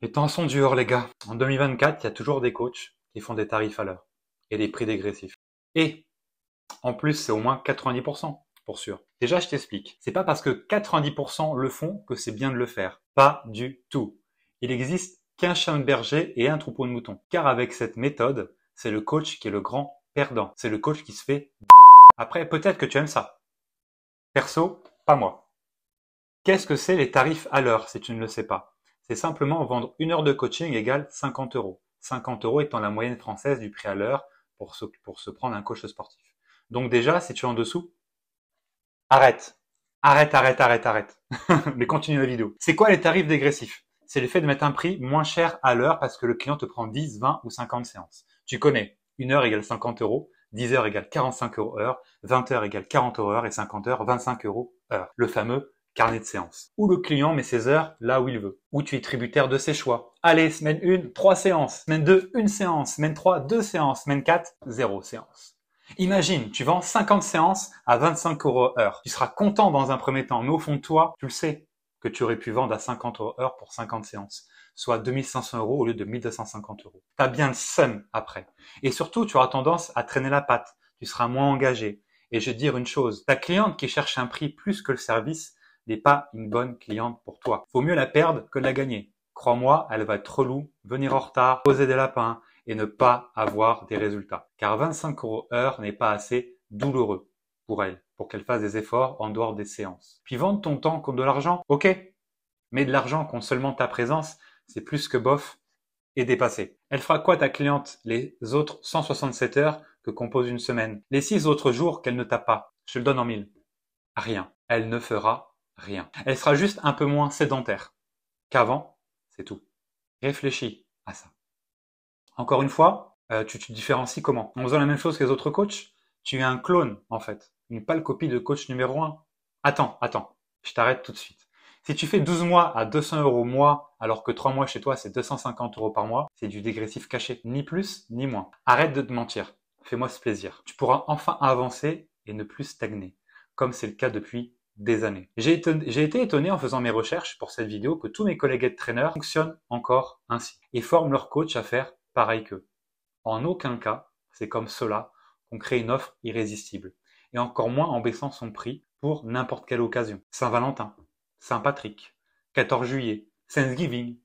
Les temps sont durs, les gars. En 2024, il y a toujours des coachs qui font des tarifs à l'heure et des prix dégressifs. Et en plus, c'est au moins 90% pour sûr. Déjà, je t'explique. C'est pas parce que 90% le font que c'est bien de le faire. Pas du tout. Il existe qu'un chien de berger et un troupeau de moutons. Car avec cette méthode, c'est le coach qui est le grand perdant. C'est le coach qui se fait baiser. Après, peut-être que tu aimes ça. Perso, pas moi. Qu'est-ce que c'est les tarifs à l'heure si tu ne le sais pas? C'est simplement vendre une heure de coaching égale 50 euros. 50 euros étant la moyenne française du prix à l'heure pour se prendre un coach sportif. Donc déjà, si tu es en dessous, arrête. Arrête. Mais continue la vidéo. C'est quoi les tarifs dégressifs? C'est le fait de mettre un prix moins cher à l'heure parce que le client te prend 10, 20 ou 50 séances. Tu connais, une heure égale 50 euros, 10 heures égale 45 euros heure, 20 heures égale 40 euros heure et 50 heures, 25 euros heure. Le fameux carnet de séances. Où le client met ses heures là où il veut. Où tu es tributaire de ses choix. Allez, semaine 1, 3 séances. Semaine 2, 1 séance. Semaine 3, 2 séances. Semaine 4, 0 séance. Imagine, tu vends 50 séances à 25 euros heure. Tu seras content dans un premier temps, mais au fond de toi, tu le sais que tu aurais pu vendre à 50 euros heure pour 50 séances, soit 2500 euros au lieu de 1250 euros. Tu as bien le seum après. Et surtout, tu auras tendance à traîner la patte. Tu seras moins engagé. Et je vais te dire une chose, ta cliente qui cherche un prix plus que le service n'est pas une bonne cliente pour toi. Faut mieux la perdre que de la gagner. Crois-moi, elle va être relou, venir en retard, poser des lapins, et ne pas avoir des résultats. Car 25 euros heure n'est pas assez douloureux pour elle, pour qu'elle fasse des efforts en dehors des séances. Puis vendre ton temps contre de l'argent, ok, mais de l'argent contre seulement ta présence, c'est plus que bof et dépassé. Elle fera quoi ta cliente les autres 167 heures que compose une semaine? Les 6 autres jours qu'elle ne t'a pas, je te le donne en 1000. Rien. Elle ne fera rien. Elle sera juste un peu moins sédentaire qu'avant, c'est tout. Réfléchis à ça. Encore une fois, tu te différencies comment? En faisant la même chose que les autres coachs, tu es un clone en fait, une pâle copie de coach numéro 1. Attends, je t'arrête tout de suite. Si tu fais 12 mois à 200 euros mois, alors que 3 mois chez toi c'est 250 euros par mois, c'est du dégressif caché, ni plus ni moins. Arrête de te mentir, fais-moi ce plaisir. Tu pourras enfin avancer et ne plus stagner, comme c'est le cas depuis des années. J'ai été étonné en faisant mes recherches pour cette vidéo que tous mes collègues aide-trainers fonctionnent encore ainsi et forment leurs coachs à faire pareil qu'eux. En aucun cas, c'est comme cela qu'on crée une offre irrésistible, et encore moins en baissant son prix pour n'importe quelle occasion. Saint-Valentin, Saint-Patrick, 14 juillet, Thanksgiving,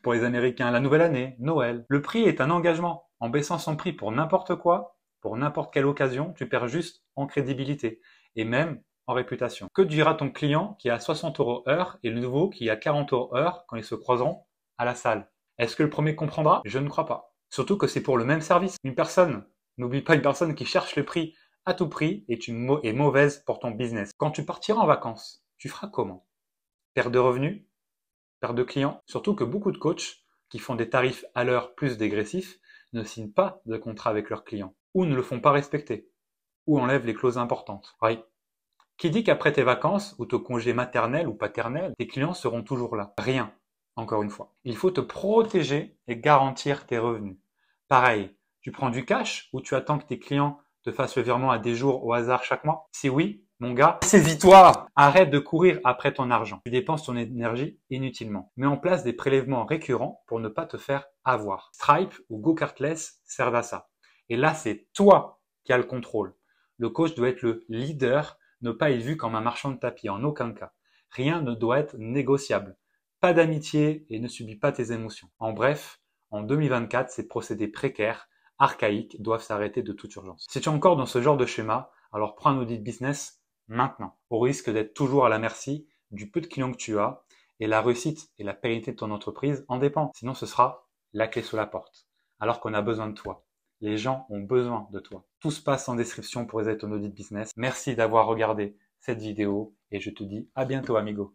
pour les Américains, la nouvelle année, Noël. Le prix est un engagement. En baissant son prix pour n'importe quoi, pour n'importe quelle occasion, tu perds juste en crédibilité, et même en réputation. Que dira ton client qui a 60 euros heure et le nouveau qui a 40 euros heure quand ils se croiseront à la salle? Est-ce que le premier comprendra? Je ne crois pas. Surtout que c'est pour le même service. N'oublie pas une personne qui cherche le prix à tout prix est mauvaise pour ton business. Quand tu partiras en vacances, tu feras comment? Perte de revenus? Perte de clients? Surtout que beaucoup de coachs qui font des tarifs à l'heure plus dégressifs ne signent pas de contrat avec leurs clients, ou ne le font pas respecter, ou enlèvent les clauses importantes. Oui. Qui dit qu'après tes vacances ou ton congé maternel ou paternel, tes clients seront toujours là? Rien. Encore une fois. Il faut te protéger et garantir tes revenus. Pareil, tu prends du cash ou tu attends que tes clients te fassent le virement à des jours au hasard chaque mois? Si oui, mon gars, saisis-toi! Arrête de courir après ton argent. Tu dépenses ton énergie inutilement. Mets en place des prélèvements récurrents pour ne pas te faire avoir. Stripe ou GoCartless servent à ça. Et là, c'est toi qui as le contrôle. Le coach doit être le leader, ne pas être vu comme un marchand de tapis, en aucun cas. Rien ne doit être négociable. Pas d'amitié et ne subis pas tes émotions. En bref, en 2024, ces procédés précaires, archaïques, doivent s'arrêter de toute urgence. Si tu es encore dans ce genre de schéma, alors prends un audit business maintenant, au risque d'être toujours à la merci du peu de clients que tu as, et la réussite et la pérennité de ton entreprise en dépendent. Sinon, ce sera la clé sous la porte, alors qu'on a besoin de toi. Les gens ont besoin de toi. Tout se passe en description pour aider ton audit business. Merci d'avoir regardé cette vidéo et je te dis à bientôt, amigo.